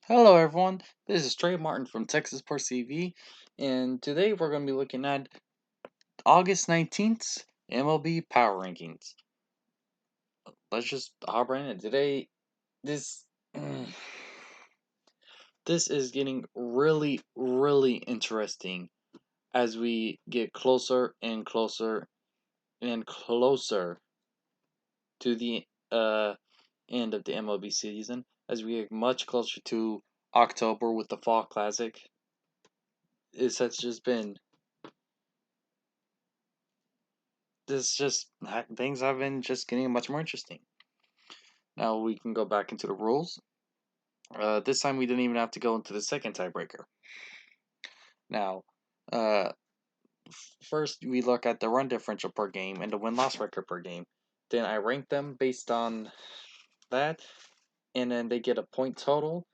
Hello everyone, this is Trey Martin from Texas Sports TV, and today we're going to be looking at August 19th MLB Power Rankings. Let's just hop right in. Today, this this is getting really interesting as we get closer and closer and closer to the end of the MLB season, as we get much closer to October with the Fall Classic. This has just been this just things have been just getting much more interesting. Now we can go back into the rules. This time we didn't even have to go into the second tiebreaker. Now, uh, first we look at the run differential per game and the win-loss record per game. Then I rank them based on that, and then they get a point total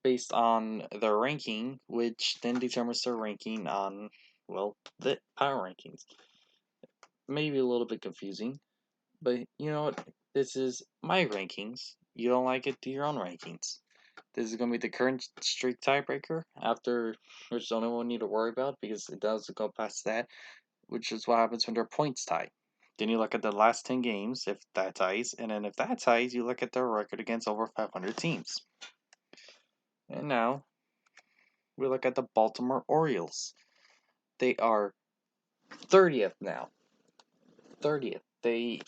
based on their ranking, which then determines their ranking on, well, the power rankings. Maybe a little bit confusing, but you know what? This is my rankings. You don't like it, do your own rankings. This is going to be the current streak tiebreaker, after which the only one we need to worry about because it doesn't go past that, which is what happens when their points tie. Then you look at the last 10 games, if that ties, and then if that ties, you look at their record against over 500 teams. And now we look at the Baltimore Orioles. They are 30th now. 30th. They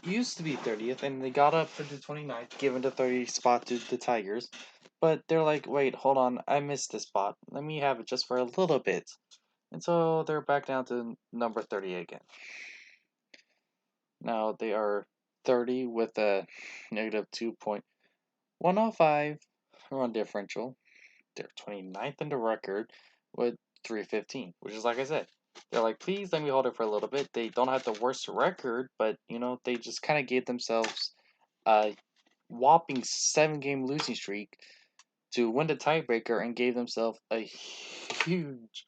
used to be 30th, and they got up for the 29th, given the 30th spot to the Tigers. But they're like, wait, hold on, I missed this spot. Let me have it just for a little bit. And so they're back down to number 30 again. Now they are 30 with a negative 2.105 run differential. They're 29th in the record with 315, which is like I said. They're like, please let me hold it for a little bit. They don't have the worst record, but they just kind of gave themselves a whopping 7-game losing streak to win the tiebreaker and gave themselves a huge,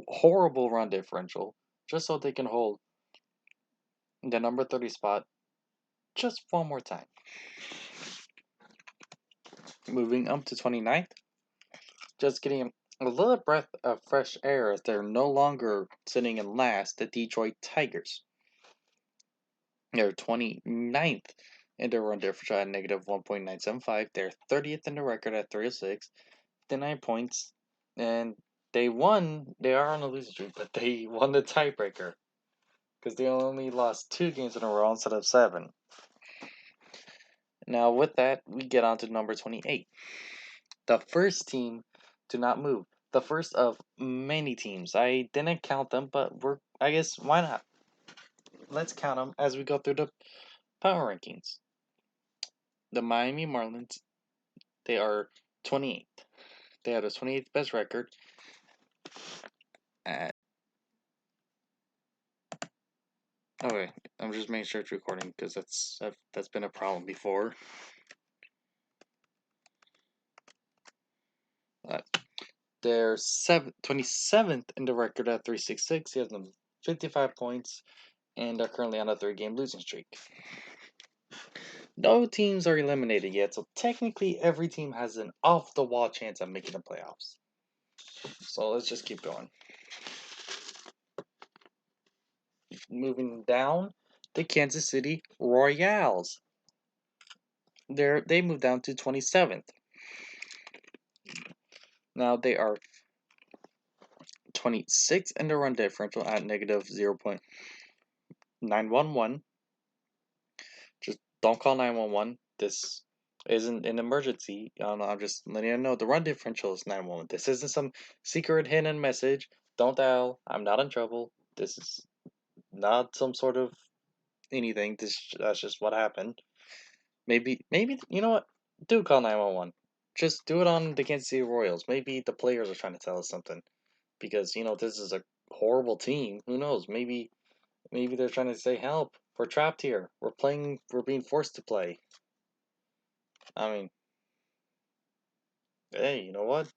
horrible run differential just so they can hold the number 30 spot just one more time. Moving up to 29th, just getting a little breath of fresh air as they're no longer sitting in last, the Detroit Tigers. They're 29th in their run differential at negative 1.975. They're 30th in the record at 306, 59 points, and they won. They are on a losing streak, but they won the tiebreaker because they only lost 2 games in a row instead of 7. Now, with that, we get on to number 28. The first team to not move. The first of many teams. I didn't count them, but I guess, why not? Let's count them as we go through the power rankings. The Miami Marlins, they are 28th. They have the 28th best record at. Okay, I'm just making sure it's recording because that's been a problem before. Uh, they're 27th in the record at 366. He has them 55 points and are currently on a 3-game losing streak. No teams are eliminated yet, so technically every team has an off-the-wall chance of making the playoffs. So let's just keep going. Moving down, the Kansas City Royals. They moved down to 27th. Now they are 26th in the run differential at negative 0.911. Just don't call 911. This isn't an emergency. I'm just letting you know the run differential is 911. This isn't some secret hidden message. Don't dial. I'm not in trouble. This is not some sort of anything. That's just what happened. Maybe you know what? Do call 911. Just do it on the Kansas City Royals. Maybe the players are trying to tell us something because this is a horrible team. Who knows? Maybe they're trying to say help. We're trapped here. We're being forced to play. I mean, hey, you know what?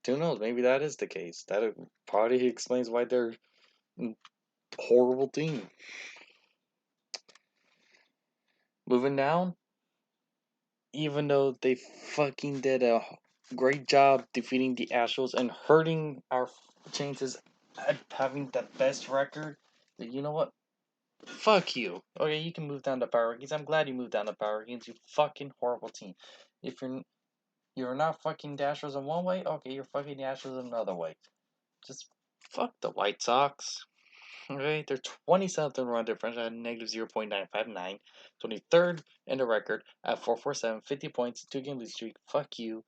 Who knows? Maybe that is the case. That probably explains why they're a horrible team. Moving down, even though they fucking did a great job defeating the Astros and hurting our chances at having the best record, you know what? Fuck you. Okay, you can move down to Power Rankings. I'm glad you moved down to Power Rankings. You fucking horrible team. If you're not fucking the Astros in one way, okay, you're fucking the Astros in another way. Just fuck the White Sox. Okay, they're 27th in run differential at negative 0.959, 23rd in the record at 447, 50 points, 2 game lead streak. Fuck you.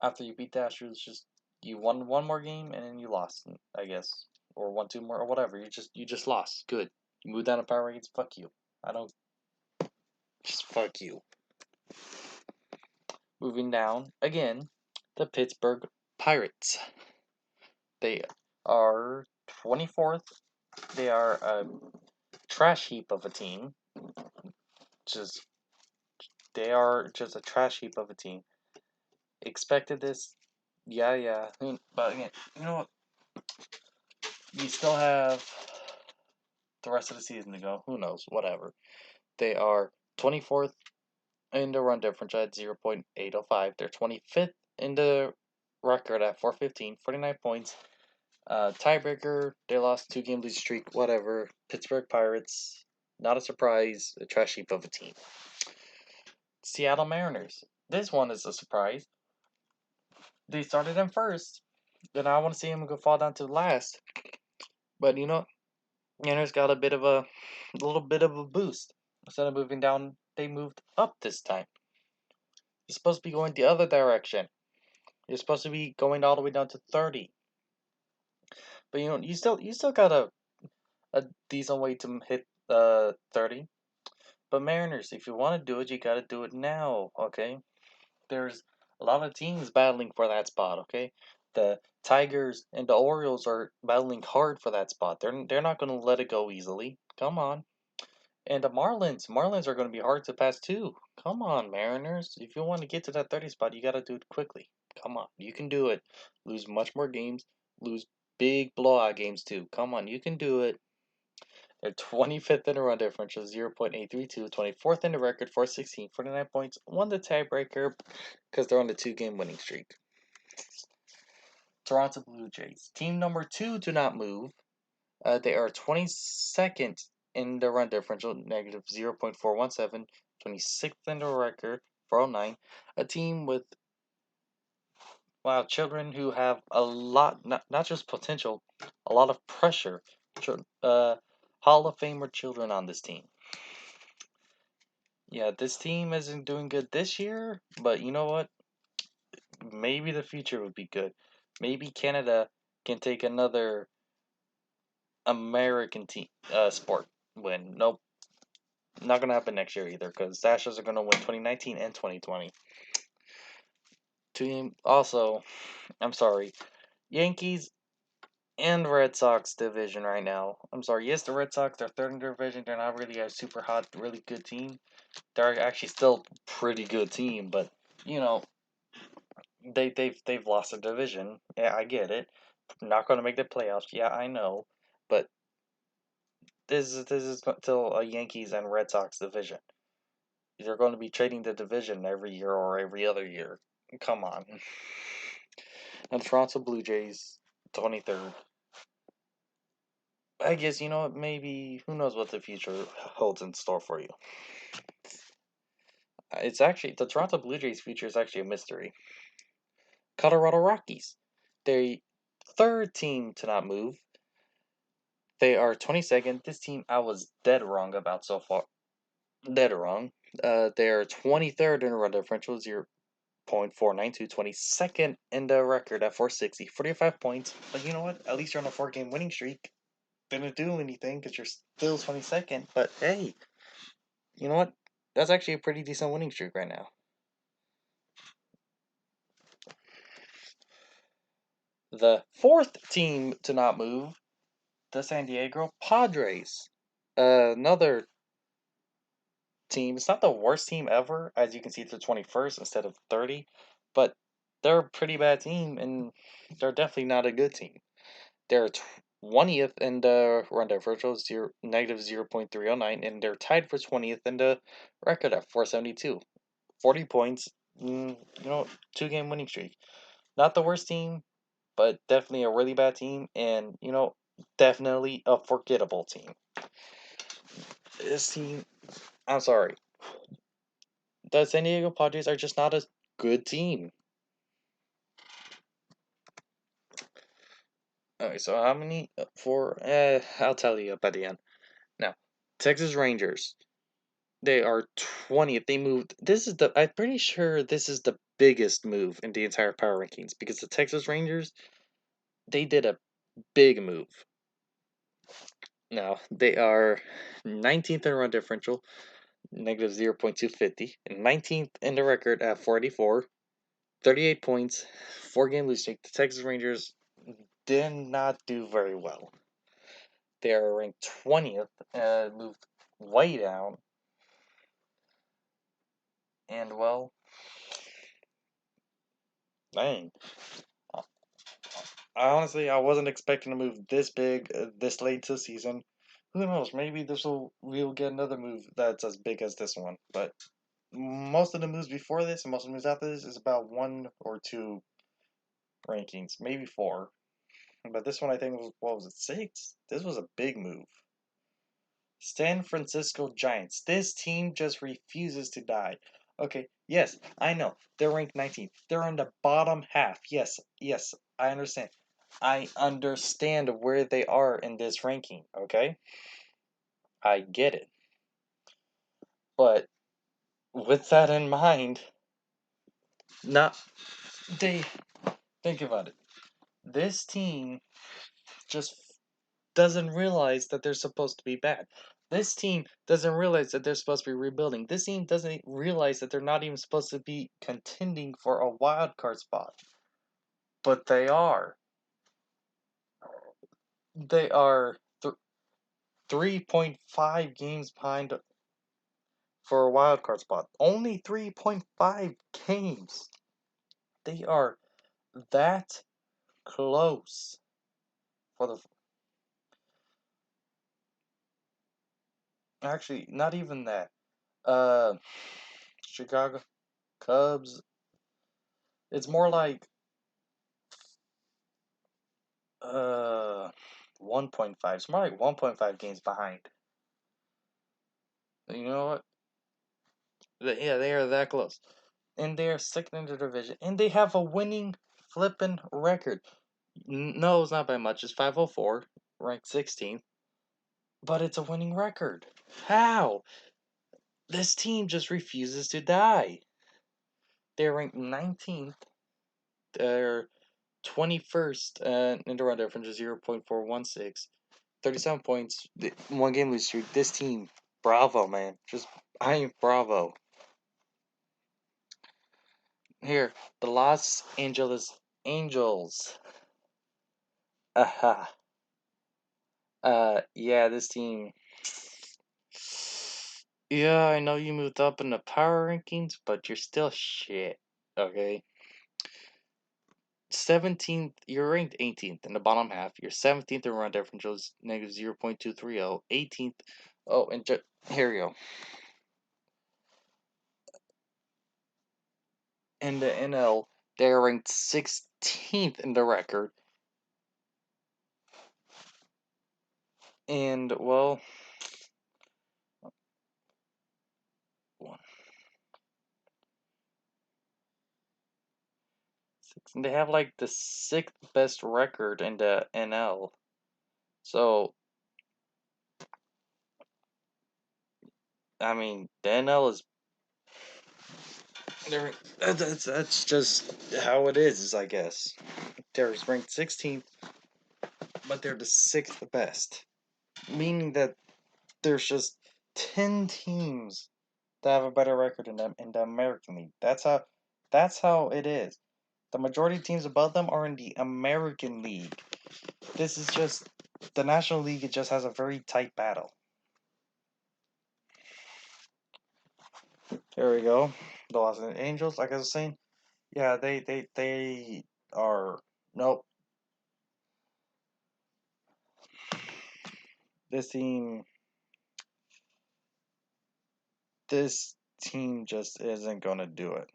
After you beat the Astros, just you won one more game and then you lost, I guess, or won two more or whatever. You just lost. Good. You moved down to power rankings. Fuck you. I don't. Just fuck you. Moving down again, the Pittsburgh Pirates. They are 24th. They are a trash heap of a team. Just they are just a trash heap of a team. Expected this, yeah. But again, you know what? You still have the rest of the season to go. Who knows? Whatever. They are 24th in the run differential at 0.805. They're 25th in the record at 415, 49 points. Tiebreaker, they lost 2 game lead streak, whatever. Pittsburgh Pirates, not a surprise, a trash heap of a team. Seattle Mariners. This one is a surprise. They started in first. Then I want to see them go fall down to last. But you know, Mariners got a little bit of a boost. Instead of moving down, they moved up this time. You're supposed to be going the other direction. You're supposed to be going all the way down to 30. But you know, you still got a decent way to hit 30. But Mariners, if you want to do it, you got to do it now, okay? There's a lot of teams battling for that spot, okay? The Tigers and the Orioles are battling hard for that spot. They're not going to let it go easily. Come on. And the Marlins are going to be hard to pass too. Come on, Mariners. If you want to get to that 30 spot, you got to do it quickly. Come on, you can do it. Lose much more games. Lose big blowout games too. Come on, you can do it. They're 25th in the run differential, 0.832, 24th in the record, 416, 49 points. Won the tiebreaker because they're on the 2 game winning streak. Toronto Blue Jays. Team number 2 do not move. They are 22nd in the run differential, negative 0.417, 26th in the record, 409. A team with, wow, children who have a lot, not just potential, a lot of pressure. Hall of Famer children on this team. Yeah, this team isn't doing good this year, but you know what? Maybe the future would be good. Maybe Canada can take another American team sport win. Nope, not gonna happen next year either, because the Astros are gonna win 2019 and 2020. Team also, I'm sorry, Yankees and Red Sox division right now. I'm sorry, yes, the Red Sox, they're third in their division. They're not really a super hot, really good team. They're actually still pretty good team, but you know, they've lost a division. Yeah, I get it. Not gonna make the playoffs. Yeah, I know, but this is still a Yankees and Red Sox division. You're going to be trading the division every year or every other year. Come on. And Toronto Blue Jays, 23rd. I guess, you know what, maybe, who knows what the future holds in store for you. It's actually, the Toronto Blue Jays future is actually a mystery. Colorado Rockies. They're third team to not move. They are 22nd. This team I was dead wrong about so far. Dead wrong. They are 23rd in run differential, 0.492, 22nd in the record at 460, 45 points. But you know what? At least you're on a 4 game winning streak. Didn't do anything because you're still 22nd. But hey, you know what? That's actually a pretty decent winning streak right now. The fourth team to not move, the San Diego Padres. Another team. It's not the worst team ever, as you can see, they're 21st instead of 30, but they're a pretty bad team, and they're definitely not a good team. They're 20th in the run differential, negative 0.309, and they're tied for 20th in the record at 472. 40 points. You know, 2-game winning streak. Not the worst team, but definitely a really bad team, and definitely a forgettable team. This team, I'm sorry, the San Diego Padres are just not a good team. Okay, so how many for? I'll tell you by the end. Now, Texas Rangers. They are 20th. They moved. I'm pretty sure this is the biggest move in the entire power rankings because the Texas Rangers, they did a big move. Now, they are 19th in run differential, negative 0.250, and 19th in the record at 44, 38 points, 4-game losing streak. The Texas Rangers did not do very well. They are ranked 20th, moved way down, and well, dang. I wasn't expecting to move this big this late to the season. Who knows? Maybe we'll get another move that's as big as this one. But most of the moves before this and most of the moves after this is about 1 or 2 rankings, maybe 4. But this one I think was, what was it, 6? This was a big move. San Francisco Giants. This team just refuses to die. Okay, yes, I know. They're ranked 19th. They're in the bottom half. Yes, I understand. I understand where they are in this ranking, okay? I get it. But with that in mind, not they think about it. This team just doesn't realize that they're supposed to be bad. This team doesn't realize that they're supposed to be rebuilding. This team doesn't realize that they're not even supposed to be contending for a wild card spot. But they are. They are 3.5 games behind for a wild card spot. Only 3.5 games. They are that close for the. Actually, not even that. Chicago Cubs. It's more like 1.5. It's more like 1.5 games behind. You know what? Yeah, they are that close. And they are second in the division. And they have a winning flipping record. No, it's not by much. It's 504, ranked 16th. But it's a winning record. How? This team just refuses to die. They're ranked 19th. They're 21st in the run difference is 0.416. 37 points, 1-game lose streak. This team, bravo, man. I am bravo. Here, the Los Angeles Angels. Aha. Yeah, this team. Yeah, I know you moved up in the power rankings, but you're still shit. Okay? 17th, you're ranked 18th in the bottom half. You're 17th in run differentials, negative 0.230. 18th. Oh, and here we go. In the NL, they're ranked 16th in the record. And, well, they have like the 6th best record in the NL. So, I mean, the NL is. That's just how it is, I guess. They're ranked 16th, but they're the 6th best. Meaning that there's just 10 teams that have a better record in the American League. That's how it is. The majority of teams above them are in the American League. This is just the National League. It just has a very tight battle. Here we go. The Los Angeles Angels, like I was saying, yeah, they are nope. This team, this team just isn't going to do it.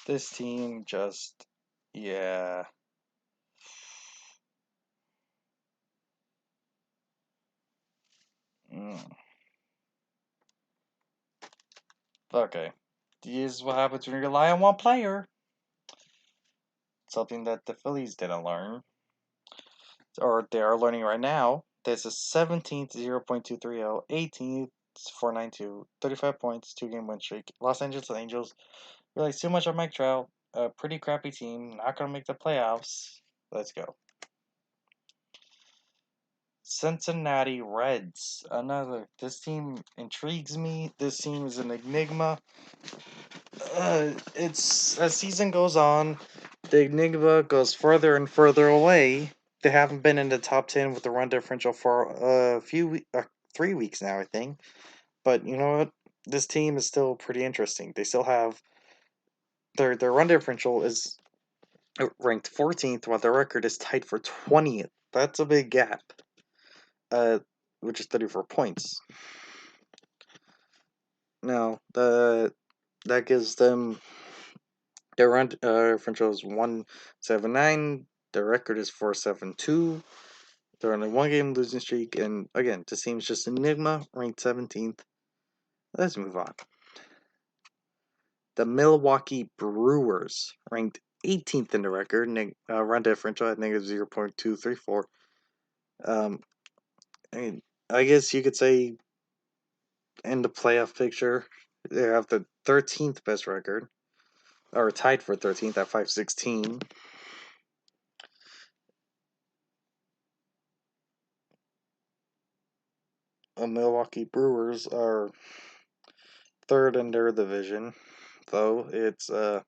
This team just, yeah. Mm. Okay. This is what happens when you rely on one player. Something that the Phillies didn't learn, or they are learning right now. This is 17th, 0.230, 18th, 492, 35 points, 2-game win streak. Los Angeles Angels realize too much on Mike Trout. A pretty crappy team, not going to make the playoffs. Let's go. Cincinnati Reds. This team intrigues me. This team is an enigma. It's as season goes on, the enigma goes further and further away. They haven't been in the top 10 with the run differential for 3 weeks now, I think. But you know what? This team is still pretty interesting. They still have their run differential is ranked 14th, while their record is tied for 20th. That's a big gap. Which is 34 points. Now, that gives them their run differential is 179. Their record is 472. They're on a 1-game losing streak, and again, this team's just an enigma, ranked 17th. Let's move on. The Milwaukee Brewers, ranked 18th in the record, run differential at negative 0.234. I mean, I guess you could say in the playoff picture, they have the 13th best record, or tied for 13th at 516. The Milwaukee Brewers are third in their division, though it's yeah,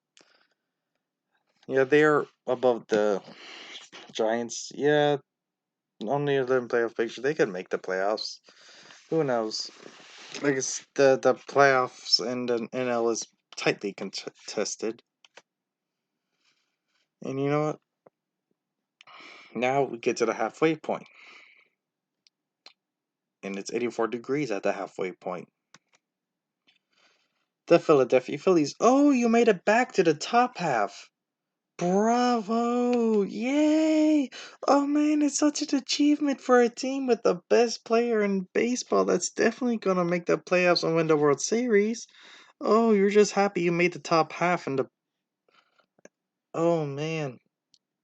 they are above the Giants. Yeah, only of them playoff picture. They could make the playoffs. Who knows? I guess the playoffs and the NL is tightly contested. And you know what? Now we get to the halfway point, and it's 84 degrees at the halfway point. The Philadelphia Phillies. Oh, you made it back to the top half. Bravo! Yay! Oh man, it's such an achievement for a team with the best player in baseball that's definitely gonna make the playoffs and win the World Series. Oh, you're just happy you made the top half and the. Oh man.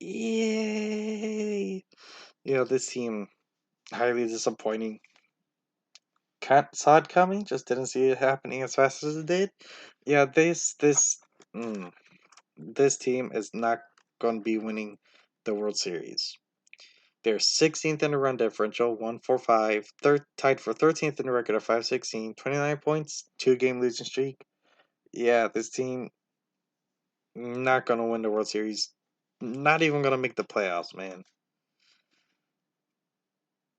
Yay! This team, highly disappointing. Saw it coming, just didn't see it happening as fast as it did. Yeah, mm, this team is not gonna be winning the World Series. They're 16th in the run differential, 145, tied for 13th in the record of 516, 29 points, 2-game losing streak. Yeah, this team not gonna win the World Series. Not even gonna make the playoffs, man.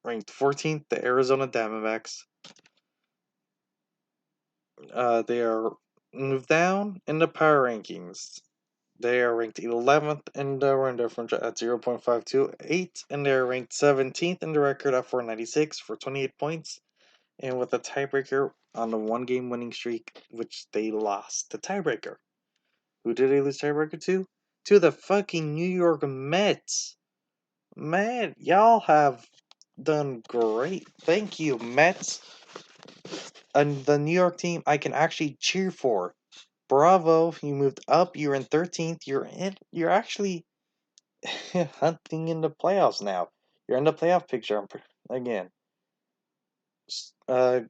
Ranked 14th, the Arizona Diamondbacks. They are moved down in the power rankings. They are ranked 11th in the run differential at 0.528, and they are ranked 17th in the record at 496 for 28 points. And with a tiebreaker on the 1-game winning streak, which they lost. The tiebreaker. Who did they lose tiebreaker to? To the fucking New York Mets. Man, y'all have done great. Thank you, Mets. And the New York team I can actually cheer for. Bravo, you moved up. You're in 13th. You're actually hunting in the playoffs now. You're in the playoff picture again. Uh,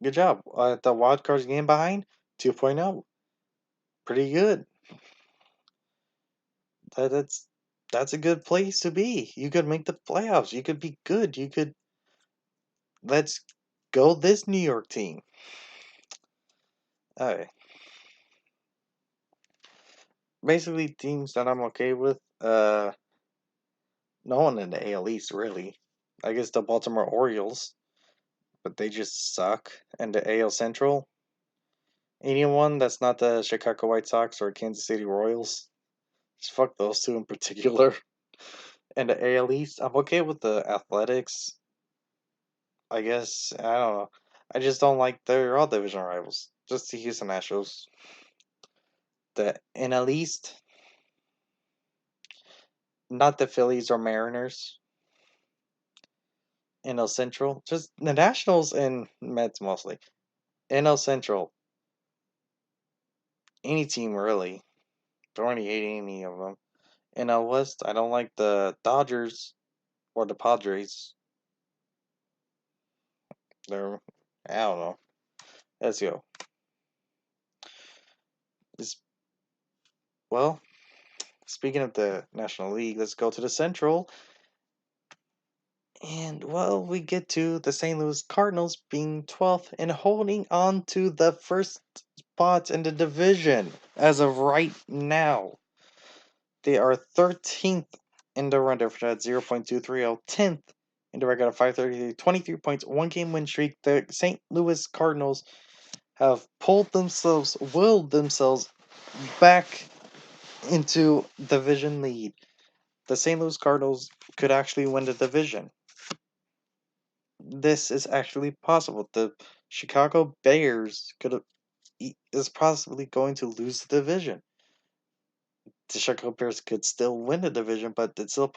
Good job. The wild cards game behind 2.0. Pretty good. That's a good place to be. You could make the playoffs. You could be good. Let's go this New York team. Alright. Basically teams that I'm okay with. No one in the AL East really. I guess the Baltimore Orioles, but they just suck. And the AL Central. Anyone that's not the Chicago White Sox or Kansas City Royals. Just fuck those two in particular. And the AL East, I'm okay with the Athletics. I guess I don't know. I just don't like their all division rivals. Just the Houston Astros. The NL East, not the Phillies or Mariners. NL Central, just the Nationals and Mets mostly. NL Central, any team really. Don't really hate any of them. NL West, I don't like the Dodgers or the Padres. They're, I don't know. Let's go. It's, well, speaking of the National League, let's go to the Central. And, well, we get to the St. Louis Cardinals being 12th and holding on to the first spot in the division as of right now. They are 13th in the run difference at 0.230, 10th in the record of 530, 23 points, one game win streak. The St. Louis Cardinals have willed themselves back into division lead. The St. Louis Cardinals could actually win the division. This is actually possible. The Chicago Bears is possibly going to lose the division. The Chicago Bears could still win the division, but it's still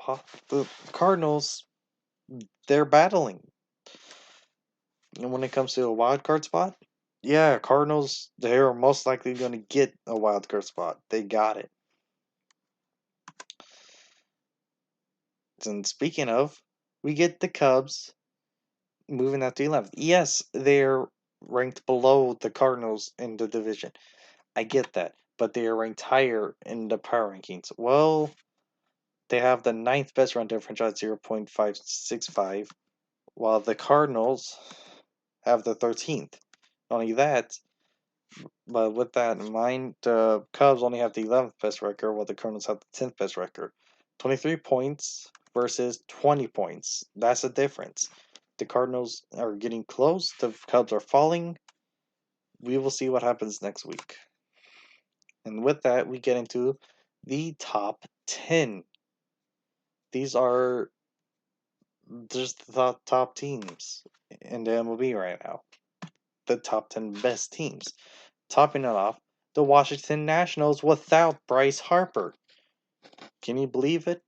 the Cardinals. They're battling. And when it comes to a wild card spot, yeah, Cardinals. They're most likely going to get a wild card spot. They got it. And speaking of, we get the Cubs moving up to 11th. Yes, they're ranked below the Cardinals in the division. I get that, but they are ranked higher in the power rankings. Well, they have the ninth best run difference at 0.565, while the Cardinals have the 13th. Not only that, but with that in mind, the Cubs only have the 11th best record, while the Cardinals have the 10th best record. 23 points versus 20 points. That's the difference. The Cardinals are getting close, the Cubs are falling. We will see what happens next week. And with that, we get into the top 10. These are just the top teams in the MLB right now. The top 10 best teams. Topping it off, the Washington Nationals without Bryce Harper. Can you believe it?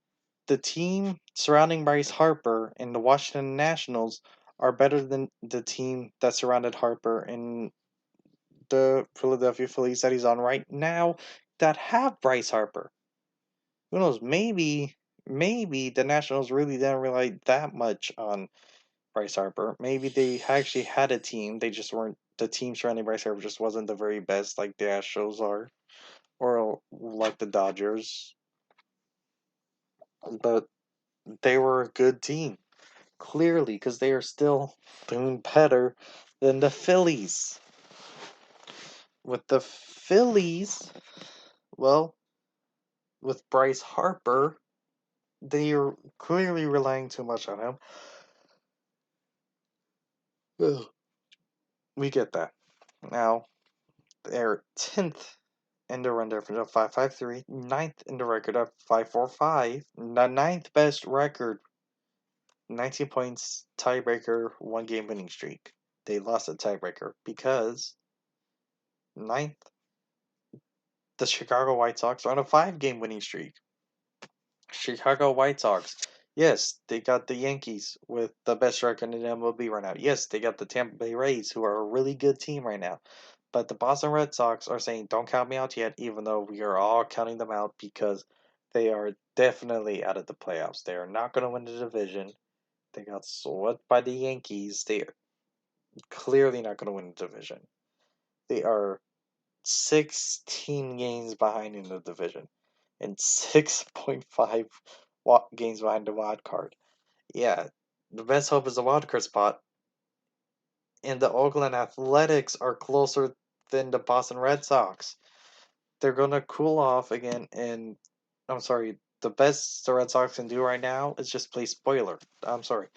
The team surrounding Bryce Harper and the Washington Nationals are better than the team that surrounded Harper in the Philadelphia Phillies that he's on right now that have Bryce Harper. Who knows? Maybe the Nationals really didn't rely that much on Bryce Harper. Maybe they actually had a team. They just weren't. The team surrounding Bryce Harper just wasn't the very best, like the Astros are, or like the Dodgers. But they were a good team, clearly, because they are still doing better than the Phillies. With the Phillies, well, with Bryce Harper, they are clearly relying too much on him. Ugh. We get that. Now, they're 10th in the run difference of 5.53, 9th in the record of 5.45, the ninth best record, 19 points, tiebreaker, one game winning streak. They lost a tiebreaker because ninth, the Chicago White Sox are on a 5 game winning streak. Chicago White Sox. Yes, they got the Yankees with the best record in MLB right now. Yes, they got the Tampa Bay Rays, who are a really good team right now. But the Boston Red Sox are saying, don't count me out yet, even though we are all counting them out because they are definitely out of the playoffs. They are not going to win the division. They got swept by the Yankees. They are clearly not going to win the division. They are 16 games behind in the division and 6.5 games behind the wild card. Yeah, the best hope is a wild card spot. And the Oakland Athletics are closer than the Boston Red Sox. They're gonna cool off again, and I'm sorry. The best the Red Sox can do right now is just play spoiler. I'm sorry.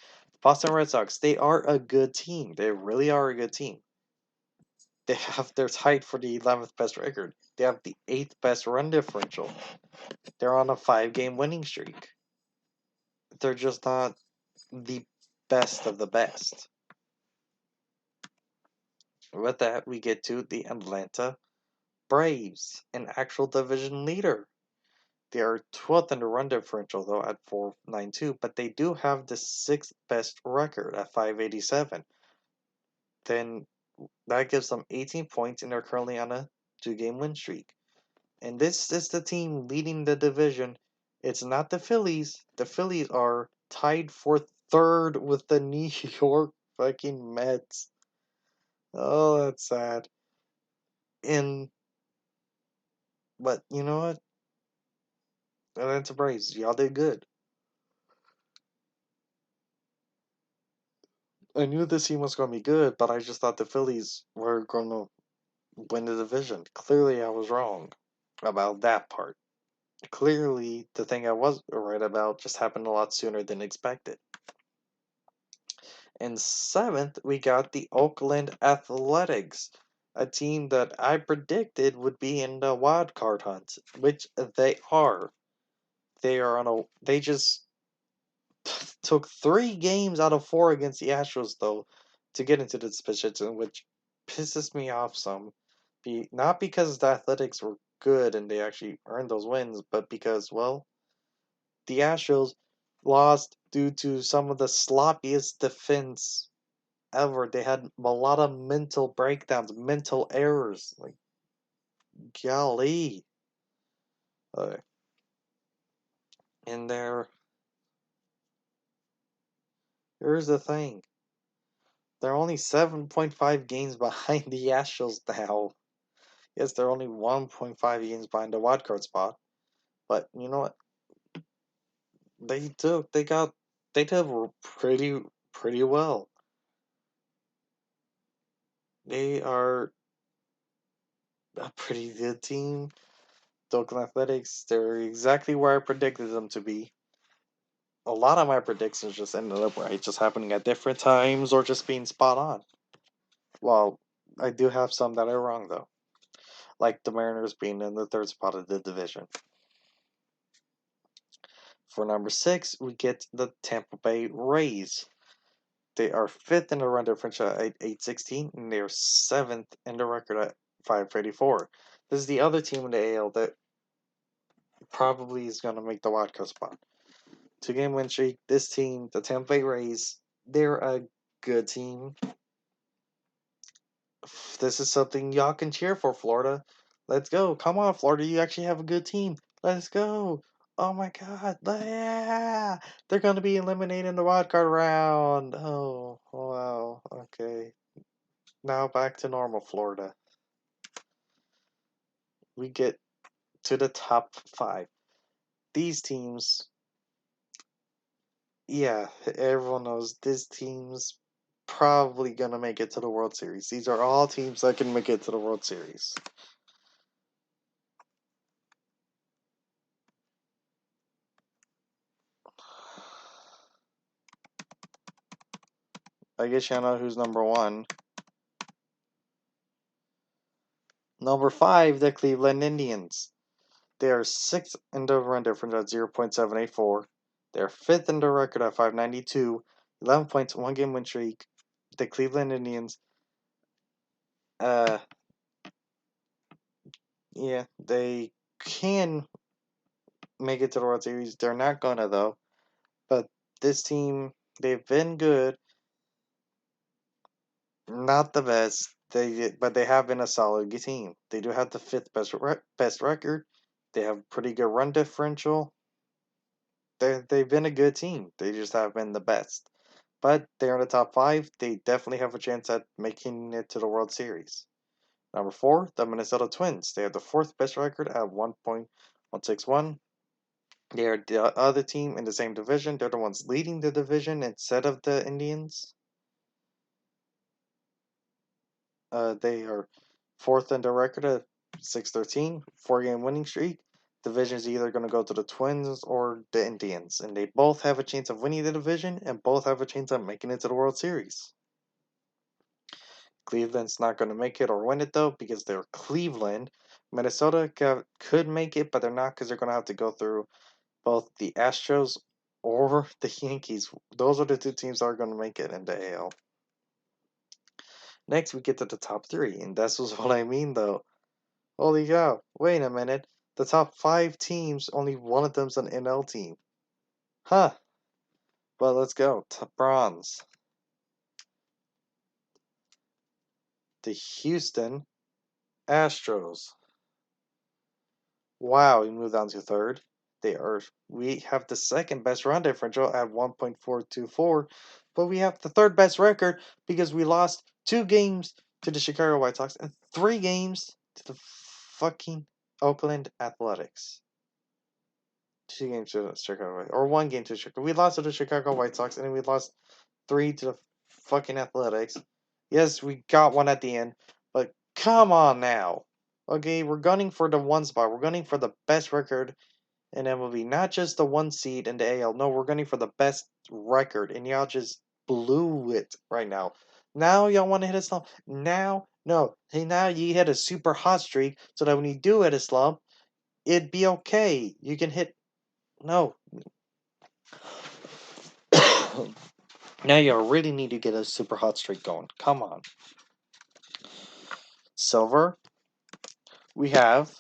Boston Red Sox, they are a good team. They really are a good team. They're tied for the 11th best record. They have the 8th best run differential. They're on a 5 game winning streak. They're just not the best of the best. With that, we get to the Atlanta Braves, an actual division leader. They are 12th in the run differential, though, at 4.92, but they do have the sixth best record at 587. Then that gives them 18 points, and they're currently on a 2-game win streak. And this is the team leading the division. It's not the Phillies. The Phillies are tied for third with the New York fucking Mets. Oh, that's sad. And but you know what? Atlanta Braves, y'all did good. I knew this team was going to be good, but I just thought the Phillies were going to win the division. Clearly, I was wrong about that part. Clearly, the thing I was right about just happened a lot sooner than expected. In seventh, we got the Oakland Athletics, a team that I predicted would be in the wild card hunt, which they are. They are on a. They just took 3 games out of 4 against the Astros, though, to get into this position, which pisses me off some. Not because the Athletics were good and they actually earned those wins, but because, well, the Astros lost due to some of the sloppiest defense ever. They had a lot of mental breakdowns, mental errors. Like, golly. Uh, and here's the thing. They're only 7.5 games behind the Astros now. Yes, they're only 1.5 games behind the wild card spot. But you know what? They did pretty well. They are a pretty good team. The Oakland Athletics, they're exactly where I predicted them to be. A lot of my predictions just ended up right, just happening at different times or just being spot on. Well, I do have some that are wrong though, like the Mariners being in the third spot of the division. For number 6, we get the Tampa Bay Rays. They are fifth in the run differential at 816, and they are seventh in the record at 584. This is the other team in the AL that probably is going to make the wild card spot. 2-game win streak. This team, the Tampa Bay Rays, they're a good team. This is something y'all can cheer for, Florida. Let's go. Come on, Florida. You actually have a good team. Let's go. Oh my god. Yeah. They're going to be eliminated in the wild card round. Oh, wow. Okay. Now back to normal, Florida. We get to the top 5. These teams, yeah, everyone knows this team's probably going to make it to the World Series. These are all teams that can make it to the World Series. I guess you know who's number 1. Number 5, the Cleveland Indians. They are 6th in the run difference at 0.784. They're 5th in the record at 592. 11 points, 1-game win streak. The Cleveland Indians, uh, yeah, they can make it to the World Series. They're not gonna, though. But this team, they've been good. Not the best. But they have been a solid team. They do have the 5th best record. They have pretty good run differential. They've been a good team. They just haven't been the best. But they're in the top 5. They definitely have a chance at making it to the World Series. Number 4, the Minnesota Twins. They have the 4th best record at 1.161. They are the other team in the same division. They're the ones leading the division instead of the Indians. They are 4th in the record at 613, 4-game winning streak. Division is either going to go to the Twins or the Indians, and they both have a chance of winning the division and both have a chance of making it to the World Series. Cleveland's not going to make it or win it though because they're Cleveland. Minnesota could make it, but they're not because they're going to have to go through both the Astros or the Yankees. Those are the 2 teams that are going to make it in the AL. Next, we get to the top three, and that's just what I mean, though. Holy cow! Wait a minute. The top five teams, only one of them's an NL team. Huh. Well, let's go. Bronze. The Houston Astros. Wow, we moved down to third. We have the second best run differential at 1.424, but we have the third best record because we lost 2 games to the Chicago White Sox and 3 games to the fucking Oakland Athletics. 2 games to the Chicago White, or 1 game to Chicago. We lost to the Chicago White Sox and then we lost 3 to the fucking Athletics. Yes, we got one at the end, but come on now. Okay, we're gunning for the 1 spot. We're gunning for the best record in MLB, not just the 1 seed in the AL. No, we're gunning for the best record, and y'all just blew it right now. Now y'all want to hit a slump. Now, no. Hey, now you hit a super hot streak, so that when you do hit a slump, it'd be okay. You can hit. No. Now you really need to get a super hot streak going. Come on. Silver. We have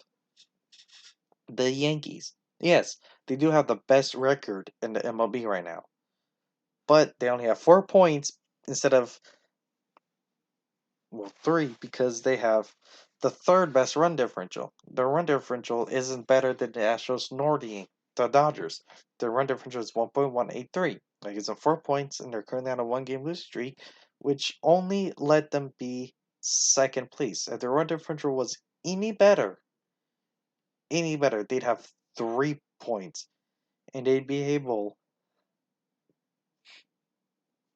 the Yankees. Yes, they do have the best record in the MLB right now. But they only have 4 points instead of, well, 3, because they have the third best run differential. Their run differential isn't better than the Astros nor the Dodgers. Their run differential is 1.183. That gives them 4 points, and they're currently on a 1 game losing streak, which only let them be second place. If their run differential was any better, they'd have 3 points, and they'd be able.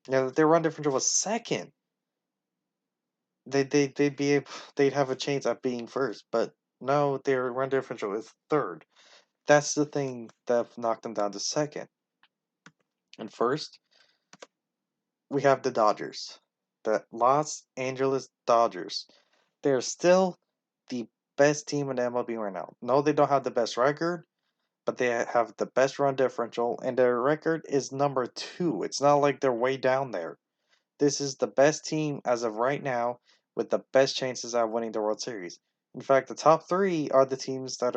Now, if their run differential was second, they'd have a chance at being first, but no, their run differential is third. That's the thing that knocked them down to second. And first, we have the Dodgers, the Los Angeles Dodgers. They're still the best team in the MLB right now. No, they don't have the best record, but they have the best run differential, and their record is number 2. It's not like they're way down there. This is the best team as of right now with the best chances at winning the World Series. In fact, the top 3 are the teams that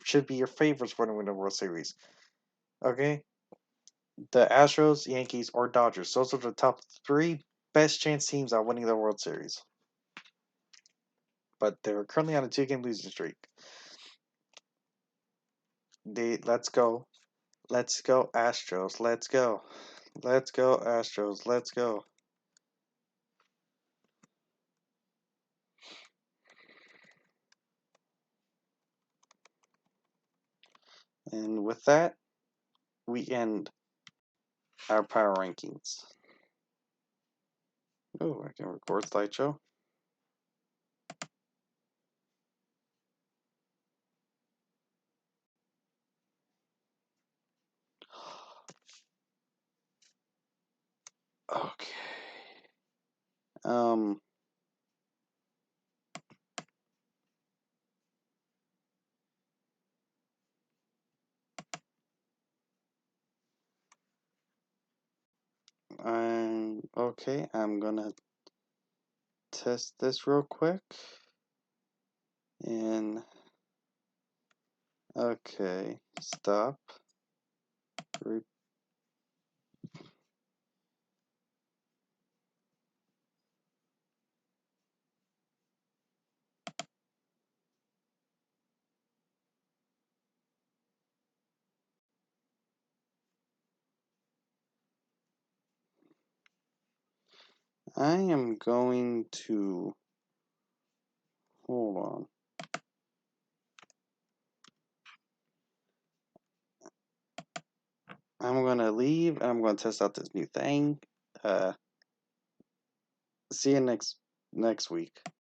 should be your favorites for to win the World Series. Okay? The Astros, Yankees, or Dodgers. Those are the top 3 best chance teams at winning the World Series. But they're currently on a 2 game losing streak. Let's go. Let's go, Astros. Let's go. Let's go, Astros. Let's go. And with that, we end our power rankings. Oh, I can record slideshow. Okay. I'm gonna test this real quick. And okay, stop. I am going to hold on. I'm gonna leave and I'm gonna test out this new thing. See you next week.